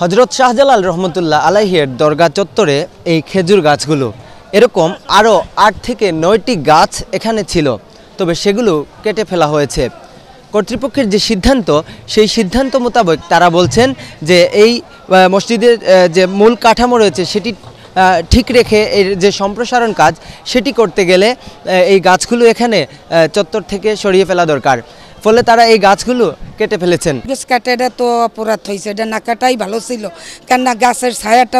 হযরত শাহজালাল রহমতুল্লাহ আলাইহির দরগা চত্বরে এই খেজুর গাছগুলো এরকম আরও ৮ থেকে ৯টি গাছ এখানে ছিল, তবে সেগুলো কেটে ফেলা হয়েছে। কর্তৃপক্ষের যে সিদ্ধান্ত, সেই সিদ্ধান্ত মোতাবেক তারা বলছেন যে এই মসজিদের যে মূল কাঠামো রয়েছে সেটি ঠিক রেখে এর যে সম্প্রসারণ কাজ সেটি করতে গেলে এই গাছগুলো এখানে চত্বর থেকে সরিয়ে ফেলা দরকার। ফলে তারা এই গাছগুলো কেটে ফেলেছেন। গাছ কাটা এটা তো অপরাধ হয়েছে, এটা না কাটাই ভালো ছিল। কেননা গাছের ছায়াটা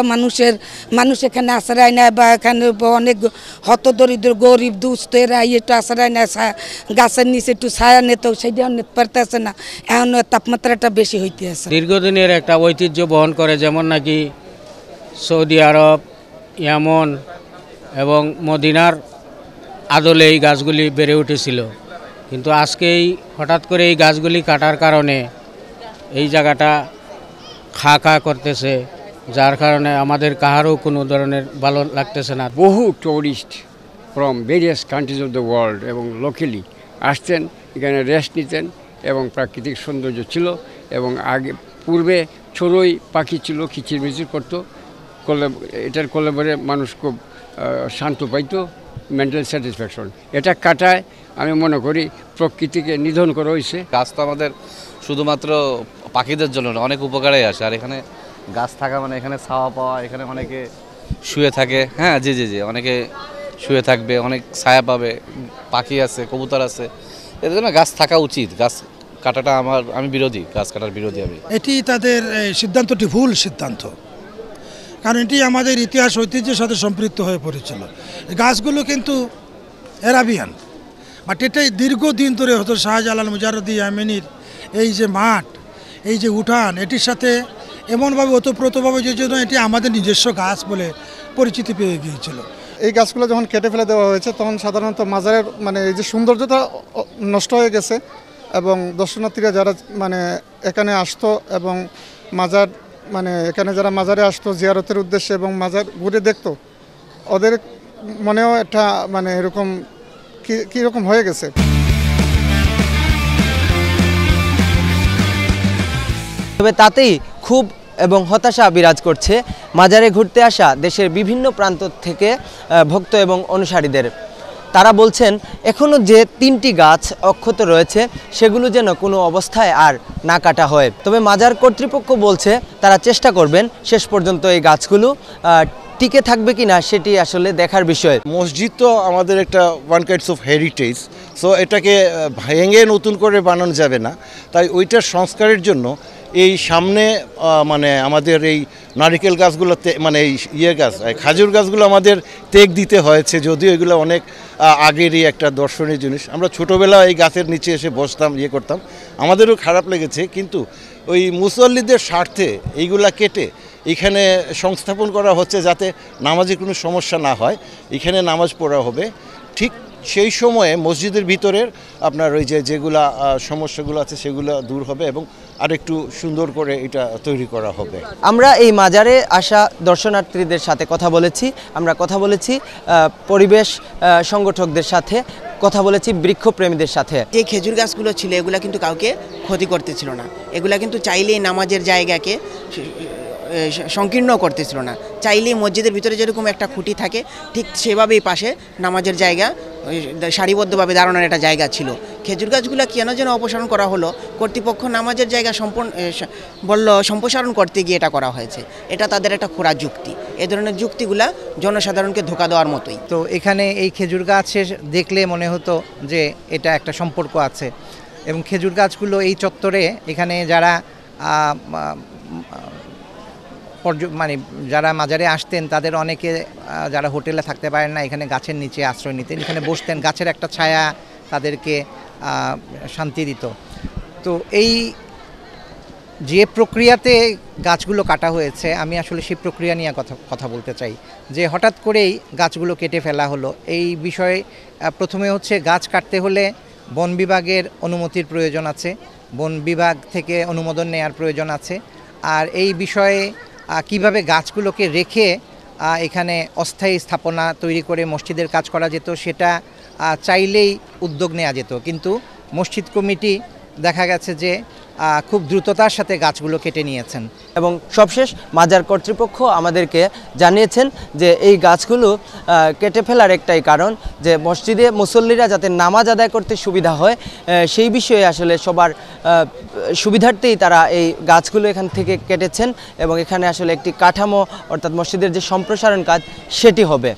মানুষ এখানে আশ্রয় নেয়, বা এখানে অনেক হতদরিদ্র গরিব দুস্থ এরা একটু আশ্রয় নেয়, গাছের নিচে একটু ছায়া নিত, সেটা নিতে পারতেছে না। এখন তাপমাত্রাটা বেশি হইতে আছে। দীর্ঘদিনের একটা ঐতিহ্য বহন করে, যেমন নাকি সৌদি আরব, ইয়ামন এবং মদিনার আদলে এই গাছগুলি বেড়ে উঠেছিল। কিন্তু আজকেই হঠাৎ করে এই গাছগুলি কাটার কারণে এই জায়গাটা খা করতেছে, যার কারণে আমাদের কাহারও কোনো ধরনের ভালো লাগতেছে না। বহু tourist from various countries of the world এবং লোকালি আসতেন, এখানে রেস্ট নিতেন এবং প্রাকৃতিক সৌন্দর্য ছিল। এবং আগে পূর্বে চড়ুই পাখি ছিল, কিচিরমিচির করতো, এটার করলে পরে মানুষ খুব শান্ত পাইতো, মেন্টাল স্যাটিসফ্যাকশন। এটা কাটায় আমি মনে করি প্রকৃতিকে নিধন করা হয়েছে। গাছ তো আমাদের শুধুমাত্র পাখিদের জন্য না, অনেক উপকারে আসে। আর এখানে গাছ থাকা মানে এখানে ছাওয়া পাওয়া, এখানে অনেকে শুয়ে থাকে। হ্যাঁ, জি জি জি অনেকে শুয়ে থাকবে, অনেক ছায়া পাবে, পাখি আছে, কবুতর আছে। এর জন্য গাছ থাকা উচিত। গাছ কাটাটা আমি বিরোধী, গাছ কাটার বিরোধী আমি। এটি তাদের সিদ্ধান্তটি ভুল সিদ্ধান্ত, কারণ এটি আমাদের ইতিহাস ঐতিহ্যের সাথে সম্পৃক্ত হয়ে পড়েছিল। গাছগুলো কিন্তু অ্যারাবিয়ান, বাট এটাই দীর্ঘদিন ধরে হযরত শাহজালাল মুজাররদি ইয়ামানির এই যে মাঠ, এই যে উঠান, এটির সাথে এমনভাবে ওতপ্রোতভাবে যে জন্য এটি আমাদের নিজস্ব গাছ বলে পরিচিতি পেয়ে গিয়েছিল। এই গাছগুলো যখন কেটে ফেলে দেওয়া হয়েছে, তখন সাধারণত মাজারের এই যে সৌন্দর্যটা নষ্ট হয়ে গেছে। এবং দর্শনার্থীরা যারা এখানে আসতো এবং মাজার এখানে যারা মাজারে আসতো জিয়ারতের উদ্দেশ্যে এবং মাজার ঘুরে দেখতো, ওদের মনেও একটা এরকম কীরকম হয়ে গেছে। তবে তাতেই খুব এবং হতাশা বিরাজ করছে মাজারে ঘুরতে আসা দেশের বিভিন্ন প্রান্ত থেকে ভক্ত এবং অনুসারীদের। তারা বলছেন এখনও যে 3টি গাছ অক্ষত রয়েছে সেগুলো যেন কোনো অবস্থায় আর না কাটা হয়। তবে মাজার কর্তৃপক্ষ বলছে তারা চেষ্টা করবেন শেষ পর্যন্ত এই গাছগুলো টিকে থাকবে কিনা সেটি আসলে দেখার বিষয়। মসজিদ তো আমাদের একটা one kinds of heritage, so এটাকে ভেঙে নতুন করে বানানো যাবে না। তাই ওইটার সংস্কারের জন্য এই সামনে আমাদের এই নারিকেল গাছগুলোতে এই গাছ, খাজুর গাছগুলো আমাদের তেগ দিতে হয়েছে, যদিও এগুলো অনেক আগেরই একটা দর্শনীয় জিনিস। আমরা ছোটোবেলায় এই গাছের নিচে এসে বসতাম, করতাম, আমাদেরও খারাপ লেগেছে। কিন্তু ওই মুসল্লিদের স্বার্থে এইগুলা কেটে এখানে সংস্থাপন করা হচ্ছে যাতে নামাজে কোনো সমস্যা না হয়, এখানে নামাজ পড়া হবে। ঠিক সেই সময়ে মসজিদের ভিতরের আপনার ওই যেগুলা সমস্যাগুলো আছে সেগুলো দূর হবে এবং আরেকটু সুন্দর করে এটা তৈরি করা হবে। আমরা এই মাজারে আসা দর্শনার্থীদের সাথে কথা বলেছি, আমরা কথা বলেছি পরিবেশ সংগঠকদের সাথে, কথা বলেছি বৃক্ষপ্রেমীদের সাথে। যে খেজুর গাছগুলো ছিল এগুলা কিন্তু কাউকে ক্ষতি করতেছিল না, এগুলা কিন্তু চাইলেই নামাজের জায়গাকে সংকীর্ণ করতেছিল না। চাইলেই মসজিদের ভিতরে যেরকম একটা খুঁটি থাকে ঠিক সেভাবেই পাশে নামাজের জায়গা সারিবদ্ধভাবে দাঁড়ানোর একটা জায়গা ছিল। খেজুর গাছগুলো কেন যেন অপসারণ করা হলো, কর্তৃপক্ষ নামাজের জায়গা সম্প্রসারণ করতে গিয়ে এটা করা হয়েছে। এটা তাদের একটা খোঁড়া যুক্তি। এ ধরনের যুক্তিগুলা জনসাধারণকে ধোঁকা দেওয়ার মতোই। তো এখানে এই খেজুর গাছের দেখলে মনে হতো যে এটা একটা সম্পর্ক আছে, এবং খেজুর গাছগুলো এই চত্বরে এখানে যারা যারা মাজারে আসতেন তাদের অনেকে যারা হোটেলে থাকতে পারেন না, এখানে গাছের নিচে আশ্রয় নিতেন, এখানে বসতেন, গাছের একটা ছায়া তাদেরকে শান্তি দিত। তো এই যে প্রক্রিয়াতে গাছগুলো কাটা হয়েছে, আমি আসলে সেই প্রক্রিয়া নিয়ে কথা বলতে চাই। যে হঠাৎ করেই গাছগুলো কেটে ফেলা হলো, এই বিষয়ে প্রথমে হচ্ছে গাছ কাটতে হলে বন বিভাগের অনুমতির প্রয়োজন আছে, বন বিভাগ থেকে অনুমোদন নেওয়ার প্রয়োজন আছে। আর এই বিষয়ে কিভাবে গাছগুলোকে রেখে এখানে অস্থায়ী স্থাপনা তৈরি করে মসজিদের কাজ করা যেত, সেটা চাইলেই উদ্যোগ নেওয়া যেত। কিন্তু মসজিদ কমিটি দেখা গেছে যে খুব দ্রুততার সাথে গাছগুলো কেটে নিয়েছেন। এবং সবশেষ মাজার কর্তৃপক্ষ আমাদেরকে জানিয়েছেন যে এই গাছগুলো কেটে ফেলার একটাই কারণ যে মসজিদে মুসল্লিরা যাতে নামাজ আদায় করতে সুবিধা হয়, সেই বিষয়ে আসলে সবার সুবিধার্থেই তারা এই গাছগুলো এখান থেকে কেটেছেন এবং এখানে আসলে একটি কাঠামো অর্থাৎ মসজিদের যে সম্প্রসারণ কাজ সেটি হবে।